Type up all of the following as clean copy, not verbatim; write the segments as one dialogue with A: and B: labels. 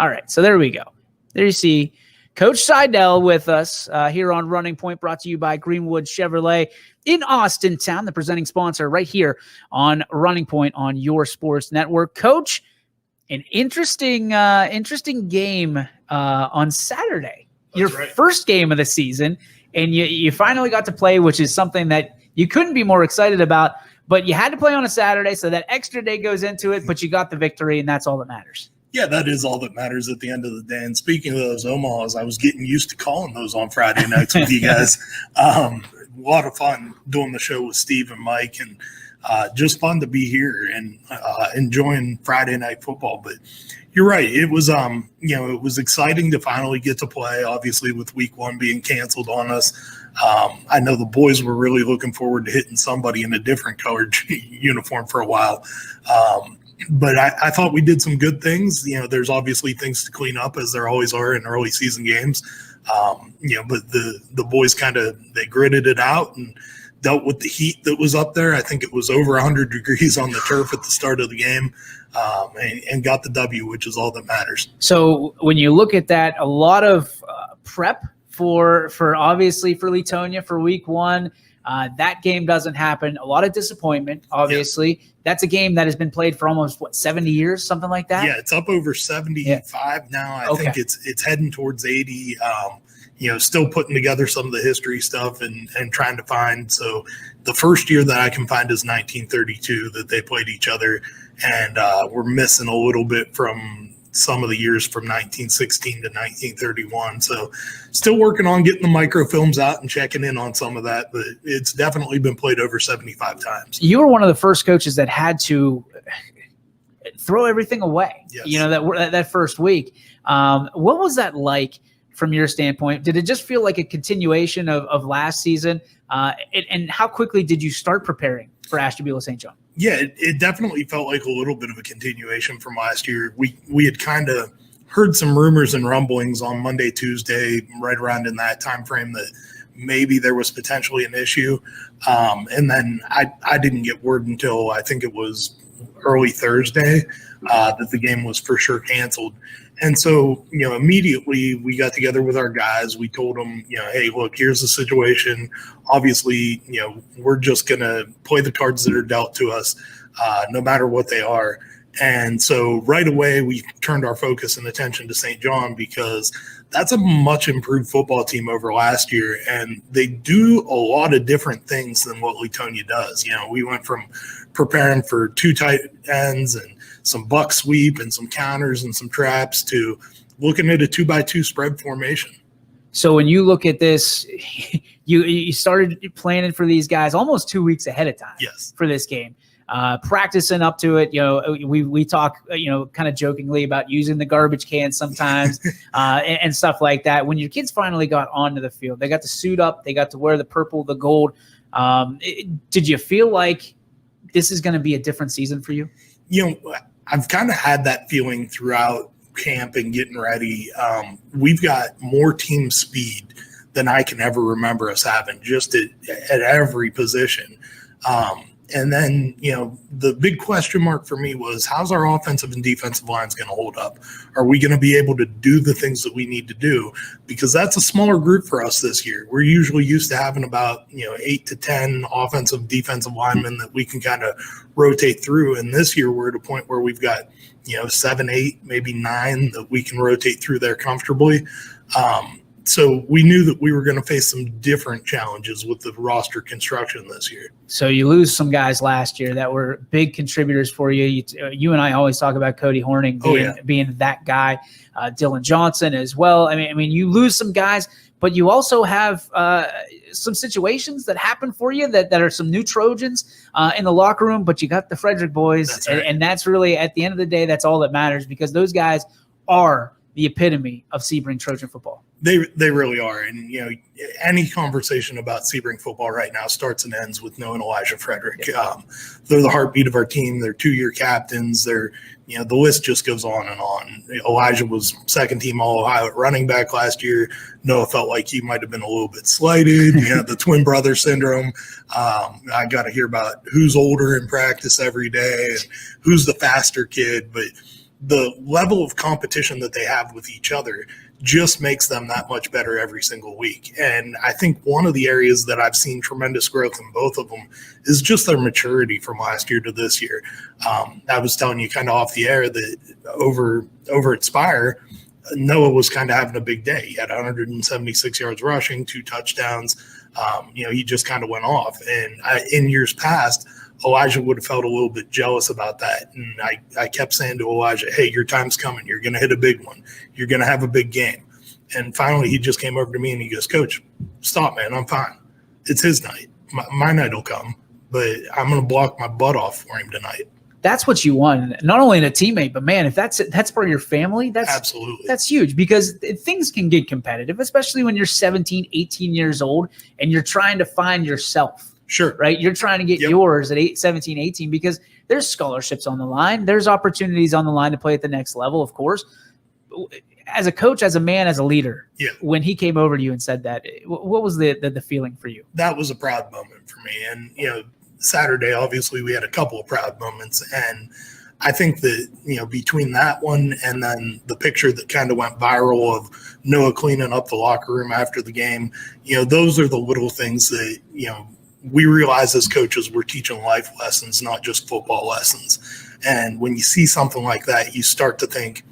A: All right, so there we go. There you see Coach Seidel with us here on Running Point, brought to you by Greenwood Chevrolet in Austintown, the presenting sponsor right here on Running Point on your sports network. Coach, an interesting game on Saturday.
B: That's
A: your
B: right.
A: First game of the season, and you finally got to play, which is something that you couldn't be more excited about, but you had to play on a Saturday, so that extra day goes into it, but you got the victory, and that's all that matters.
B: Yeah, that is all that matters at the end of the day. And speaking of those Omahas, I was getting used to calling those on Friday nights with you guys. A lot of fun doing the show with Steve and Mike, and just fun to be here and enjoying Friday night football. But you're right. It was, it was exciting to finally get to play, obviously, with week one being canceled on us. I know the boys were really looking forward to hitting somebody in a different colored uniform for a while. But I thought we did some good things. There's obviously things to clean up, as there always are in early season games. But the boys they gritted it out and dealt with the heat that was up there. I think it was over 100 degrees on the turf at the start of the game, and got the W, which is all that matters.
A: So when you look at that, a lot of prep for obviously for Leetonia for week one. That game doesn't happen. A lot of disappointment, obviously. Yeah. That's a game that has been played for almost, 70 years, something like that?
B: Yeah, it's up over 75 now. I think it's heading towards 80. Still putting together some of the history stuff and trying to find. So the first year that I can find is 1932 that they played each other. And we're missing a little bit from some of the years from 1916 to 1931. So still working on getting the microfilms out and checking in on some of that, but it's definitely been played over 75 times.
A: You were one of the first coaches that had to throw everything away,
B: yes.
A: that first week. What was that like from your standpoint? Did it just feel like a continuation of last season? And how quickly did you start preparing for Ashtabula St. John?
B: Yeah, it definitely felt like a little bit of a continuation from last year. We had kind of heard some rumors and rumblings on Monday, Tuesday, right around in that time frame that maybe there was potentially an issue. And then I didn't get word until I think it was early Thursday that the game was for sure canceled. And so, immediately we got together with our guys. We told them, hey, look, here's the situation. Obviously, we're just going to play the cards that are dealt to us, no matter what they are. And so right away, we turned our focus and attention to St. John because that's a much improved football team over last year. And they do a lot of different things than what Leetonia does. We went from preparing for two tight ends and some buck sweep and some counters and some traps to looking at a 2x2 spread formation.
A: So when you look at this, you started planning for these guys almost 2 weeks ahead of time.
B: Yes.
A: For this game, practicing up to it. We talk, kind of jokingly about using the garbage can sometimes and stuff like that. When your kids finally got onto the field, they got to suit up, they got to wear the purple, the gold. Did you feel like this is going to be a different season for you?
B: I've kind of had that feeling throughout camp and getting ready. We've got more team speed than I can ever remember us having, just at every position. And then, the big question mark for me was, how's our offensive and defensive lines going to hold up? Are we going to be able to do the things that we need to do? Because that's a smaller group for us this year. We're usually used to having about, 8 to 10 offensive, defensive linemen that we can kind of rotate through. And this year we're at a point where we've got, 7, 8, maybe 9 that we can rotate through there comfortably. So we knew that we were going to face some different challenges with the roster construction this year.
A: So you lose some guys last year that were big contributors for you. You and I always talk about Cody Horning being that guy, Dylan Johnson as well. I mean, you lose some guys, but you also have some situations that happen for you that are some new Trojans in the locker room, but you got the Frederick boys.
B: That's right.
A: And that's really, at the end of the day, that's all that matters, because those guys are the epitome of Sebring Trojan football.
B: They really are. And, any conversation about Sebring football right now starts and ends with knowing Elijah Frederick. They're the heartbeat of our team. They're 2-year captains. They're, the list just goes on and on. Elijah was second team All-Ohio at running back last year. Noah felt like he might have been a little bit slighted. The twin brother syndrome. I got to hear about who's older in practice every day and who's the faster kid. But, the level of competition that they have with each other just makes them that much better every single week. And I think one of the areas that I've seen tremendous growth in both of them is just their maturity from last year to this year. I was telling you kind of off the air that over at Spire, Noah was kind of having a big day. He had 176 yards rushing, 2 touchdowns. He just kind of went off. And in years past, Elijah would have felt a little bit jealous about that. And I kept saying to Elijah, hey, your time's coming. You're going to hit a big one. You're going to have a big game. And finally, he just came over to me and he goes, Coach, stop, man. I'm fine. It's his night. My night will come, but I'm going to block my butt off for him tonight.
A: That's what you want, not only in a teammate, but man, if that's for your family,
B: absolutely,
A: that's huge, because things can get competitive, especially when you're 17, 18 years old and you're trying to find yourself.
B: Sure.
A: Right. You're trying to get yours at 17, 18, because there's scholarships on the line. There's opportunities on the line to play at the next level, of course. As a coach, as a man, as a leader, when he came over to you and said that, what was the feeling for you?
B: That was a proud moment for me. And, Saturday, obviously, we had a couple of proud moments. And I think that, between that one and then the picture that kind of went viral of Noah cleaning up the locker room after the game, those are the little things that, we realize as coaches we're teaching life lessons, not just football lessons. And when you see something like that, you start to think,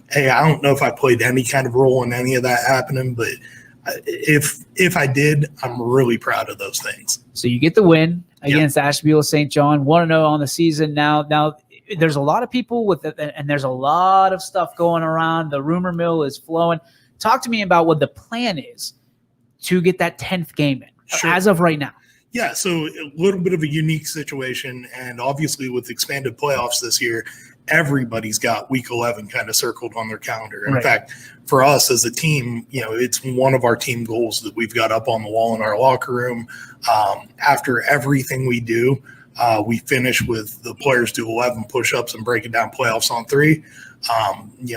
B: hey, I don't know if I played any kind of role in any of that happening, but if I did, I'm really proud of those things.
A: So you get the win against Ashtabula St. John, 1-0 on the season. Now there's a lot of people with it, and there's a lot of stuff going around. The rumor mill is flowing. Talk to me about what the plan is to get that 10th game in as of right now.
B: Yeah, so a little bit of a unique situation, and obviously with expanded playoffs this year, everybody's got week 11 kind of circled on their calendar. In fact, for us as a team, it's one of our team goals that we've got up on the wall in our locker room. After everything we do, we finish with the players do 11 push-ups and breaking down playoffs on 3.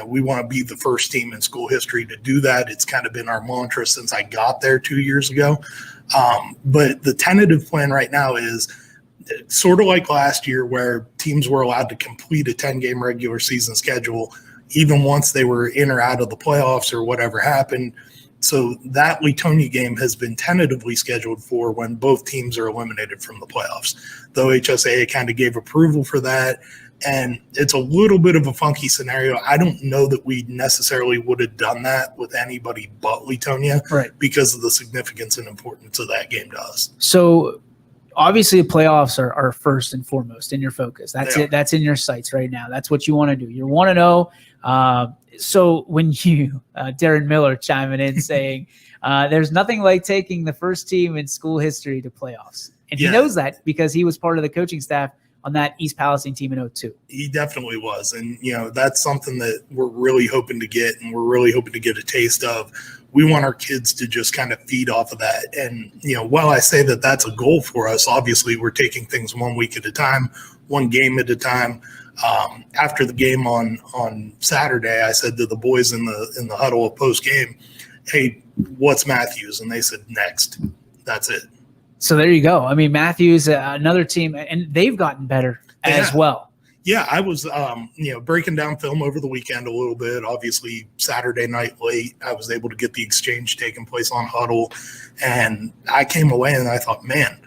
B: We want to be the first team in school history to do that. It's kind of been our mantra since I got there 2 years ago. But the tentative plan right now is sort of like last year, where teams were allowed to complete a 10-game regular season schedule even once they were in or out of the playoffs or whatever happened. So that Latonia game has been tentatively scheduled for when both teams are eliminated from the playoffs. The OHSAA kind of gave approval for that, and it's a little bit of a funky scenario. I don't know that we necessarily would have done that with anybody but Latonia, because of the significance and importance of that game to us. So
A: obviously, the playoffs are first and foremost in your focus. That's it. That's in your sights right now. That's what you want to do. You want to know. So when you, Darren Miller chiming in saying, there's nothing like taking the first team in school history to playoffs. And he knows that because he was part of the coaching staff on that East Palestine team in 2002.
B: He definitely was. And, that's something that we're really hoping to get, and we're really hoping to get a taste of. We want our kids to just kind of feed off of that. And, while I say that that's a goal for us, obviously we're taking things 1 week at a time, 1 game at a time. After the game on Saturday, I said to the boys in the huddle post game, hey, what's Matthews? And they said, next. That's it.
A: So there you go. I mean, Matthews, another team, and they've gotten better as well.
B: Yeah, I was, breaking down film over the weekend a little bit. Obviously, Saturday night late, I was able to get the exchange taking place on Huddle. And I came away and I thought, man,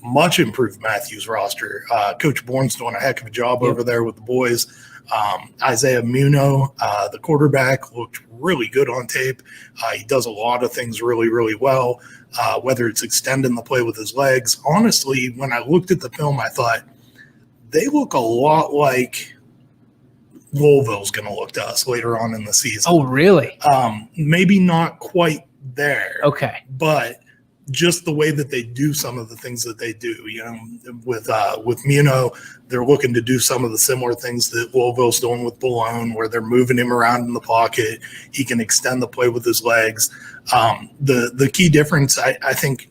B: much improved Matthews roster. Coach Bourne's doing a heck of a job over there with the boys. Isaiah Muno, the quarterback, looked really good on tape. He does a lot of things really, really well, whether it's extending the play with his legs. Honestly, when I looked at the film, I thought, they look a lot like Louisville's going to look to us later on in the season.
A: Oh, really?
B: Maybe not quite there.
A: Okay.
B: But just the way that they do some of the things that they do, with Muno, they're looking to do some of the similar things that Louisville's doing with Bologna, where they're moving him around in the pocket. He can extend the play with his legs. The key difference, I think,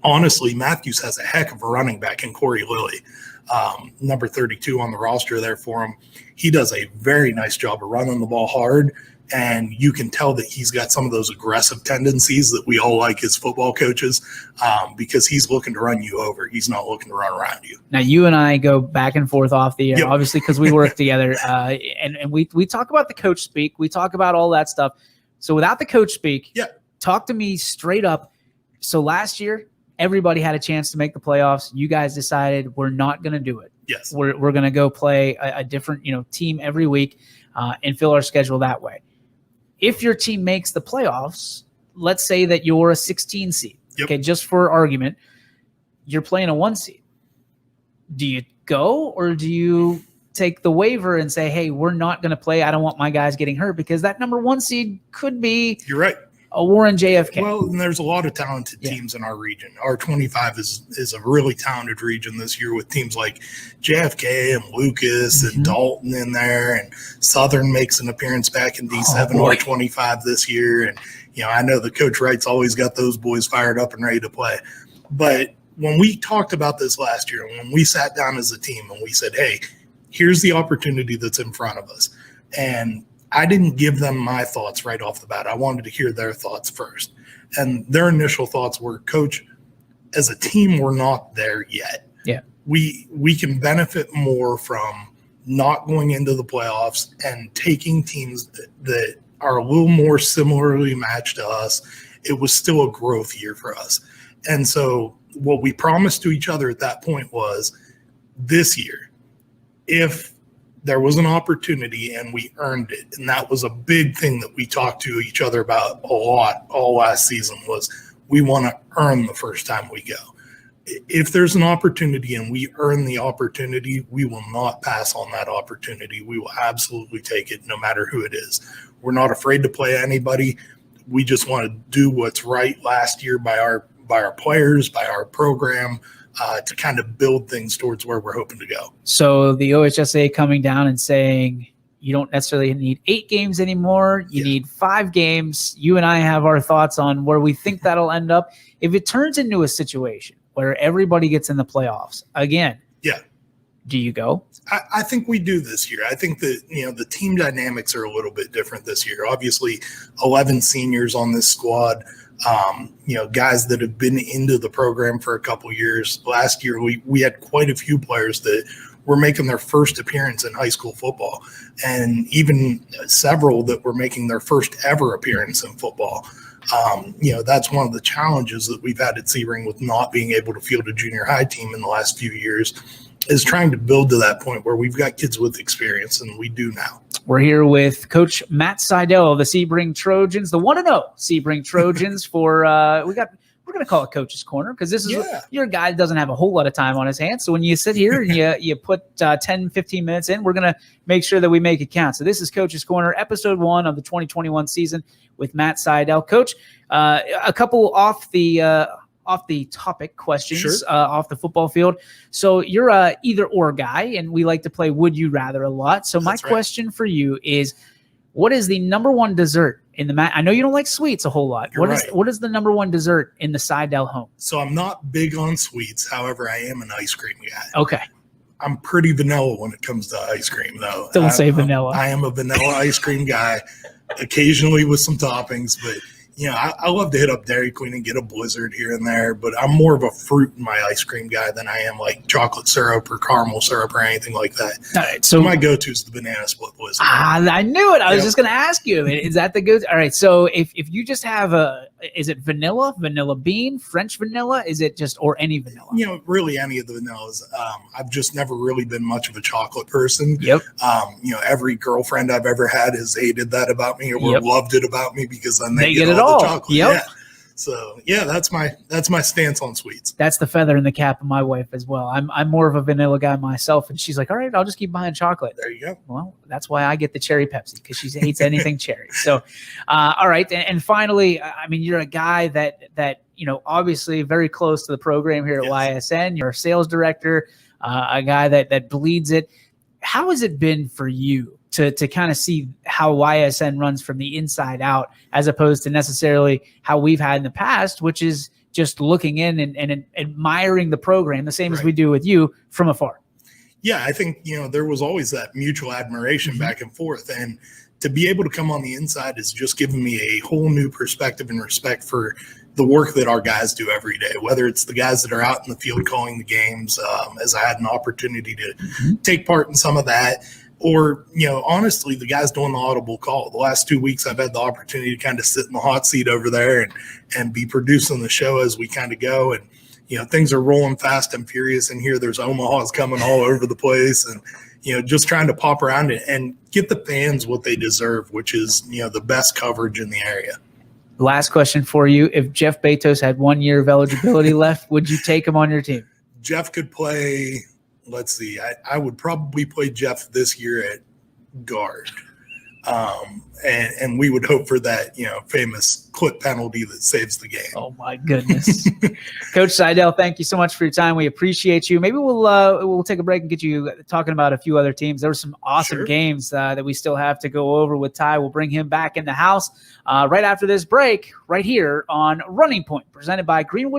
B: honestly, Matthews has a heck of a running back in Corey Lilly. Number 32 on the roster there for him. he does a very nice job of running the ball hard. And you can tell that he's got some of those aggressive tendencies that we all like as football coaches, because he's looking to run you over. He's not looking to run around you.
A: Now, you and I go back and forth off the air, obviously, because we work together. And we talk about the coach speak. We talk about all that stuff. So without the coach speak, talk to me straight up. So last year, everybody had a chance to make the playoffs. You guys decided we're not going to do it.
B: Yes.
A: We're going to go play a different team every week and fill our schedule that way. If your team makes the playoffs, let's say that you're a 16 seed. Okay, just for argument, you're playing a 1 seed. Do you go, or do you take the waiver and say, hey, we're not going to play. I don't want my guys getting hurt, because that number 1 seed could be
B: You're right.
A: a Warren JFK.
B: Well, and there's a lot of talented teams in our region. Our 25 is a really talented region this year, with teams like JFK and Lucas and Dalton in there, and Southern makes an appearance back in D7 or 25 this year. And, I know the Coach Wright's always got those boys fired up and ready to play. But when we talked about this last year, when we sat down as a team and we said, hey, here's the opportunity that's in front of us. And I didn't give them my thoughts right off the bat. I wanted to hear their thoughts first. And their initial thoughts were, Coach, as a team, we're not there yet.
A: Yeah.
B: We can benefit more from not going into the playoffs and taking teams that are a little more similarly matched to us. It was still a growth year for us. And so what we promised to each other at that point was, this year, if there was an opportunity and we earned it, and that was a big thing that we talked to each other about a lot all last season, was we want to earn the first time we go. If there's an opportunity and we earn the opportunity, we will not pass on that opportunity. We will absolutely take it, no matter who it is. We're not afraid to play anybody. We just want to do what's right last year by our players, by our program, to kind of build things towards where we're hoping to go.
A: So the OHSA coming down and saying you don't necessarily need 8 games anymore. You need 5 games. You and I have our thoughts on where we think that'll end up. If it turns into a situation where everybody gets in the playoffs again, do you go?
B: I think we do this year. I think that, the team dynamics are a little bit different this year. Obviously, 11 seniors on this squad. Guys that have been into the program for a couple years. Last year, we had quite a few players that were making their first appearance in high school football, and even several that were making their first ever appearance in football. That's one of the challenges that we've had at Sebring with not being able to field a junior high team in the last few years, is trying to build to that point where we've got kids with experience, and we do now. We're
A: here with Coach Matt Seidel of the Sebring Trojans, the 1-0 Sebring Trojans. We're going to call it Coach's Corner, because this is your guy doesn't have a whole lot of time on his hands. So when you sit here and you put 10, 15 minutes in, we're going to make sure that we make it count. So this is Coach's Corner, episode 1 of the 2021 season with Matt Seidel. Coach, a couple off the topic questions, off the football field. So you're a either or guy, and we like to play Would You Rather a lot. So my question for you is, what is the number 1 dessert in the I know you don't like sweets a whole lot. What is the number 1 dessert in the Seidel home?
B: So I'm not big on sweets. However, I am an ice cream guy.
A: Okay.
B: I'm pretty vanilla when it comes to ice cream, though.
A: Don't say vanilla.
B: I am a vanilla ice cream guy, occasionally with some toppings, but I love to hit up Dairy Queen and get a Blizzard here and there, but I'm more of a fruit in my ice cream guy than I am like chocolate syrup or caramel syrup or anything like that.
A: All right, so
B: my go-to is the banana split Blizzard.
A: I knew it. I was just going to ask you, is that the go-to? All right, so if you just have is it vanilla bean, French vanilla? Is it just, or any vanilla?
B: Really any of the vanillas. I've just never really been much of a chocolate person.
A: Yep.
B: Every girlfriend I've ever had has hated that about me or loved it about me, because then they get
A: it all.
B: The chocolate.
A: Yep.
B: Yeah. So that's my stance on sweets.
A: That's the feather in the cap of my wife as well. I'm more of a vanilla guy myself, and she's like, all right, I'll just keep buying chocolate.
B: There you go.
A: Well, that's why I get the cherry Pepsi, because she hates anything cherry. So, all right. And finally, I mean, you're a guy that obviously very close to the program here at YSN. You're a sales director, a guy that bleeds it. How has it been for you to kind of see how YSN runs from the inside out, as opposed to necessarily how we've had in the past, which is just looking in and admiring the program, the same as we do with you, from afar?
B: Yeah, I think, there was always that mutual admiration back and forth. And to be able to come on the inside has just given me a whole new perspective and respect for the work that our guys do every day, whether it's the guys that are out in the field calling the games, as I had an opportunity to take part in some of that, or, honestly, the guys doing the audible call. The last 2 weeks, I've had the opportunity to kind of sit in the hot seat over there and be producing the show as we kind of go. And, things are rolling fast and furious in here. There's Omahas coming all over the place, and, just trying to pop around it and get the fans what they deserve, which is, the best coverage in the area.
A: Last question for you. If Jeff Betos had 1 year of eligibility left, would you take him on your team?
B: Jeff could play, let's see, I would probably play Jeff this year at guard. And we would hope for that, famous clip penalty that saves the game.
A: Oh my goodness. Coach Seidel, thank you so much for your time. We appreciate you. Maybe we'll take a break and get you talking about a few other teams. There were some awesome games that we still have to go over with Ty. We'll bring him back in the house right after this break, right here on Running Point, presented by Greenwood